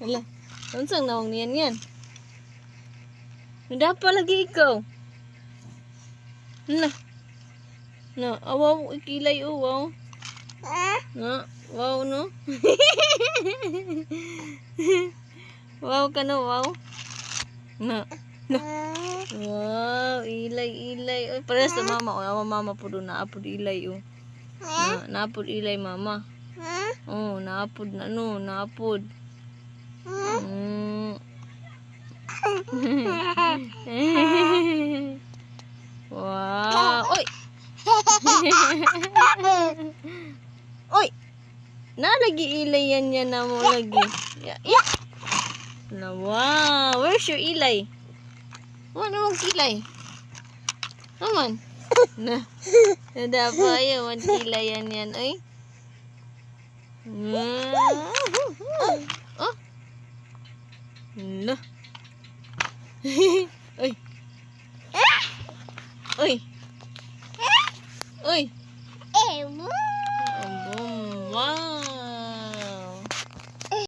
Hala. Unsang nawang niyan yan? Nada pa lagi ikaw. Hala. Na, awaw ikilay o wow. Na, wow no. Wow ka no, wow. Na. Na. Wow, ilay. Oy, pares sa mama. O, mama po doon. Naapod ilay, o. Naapod ilay, mama. Oh, naapod na, no. Naapod. Wow. Oy! Oy! Nalagi ilay yan na mo lagi. Ya. Na, wow. Where's your ilay? Ano mong kilay? Naman. Na. Nada pa yun. Ang kilay yan. Oy. Oh. No. Oy. Oy. Oy.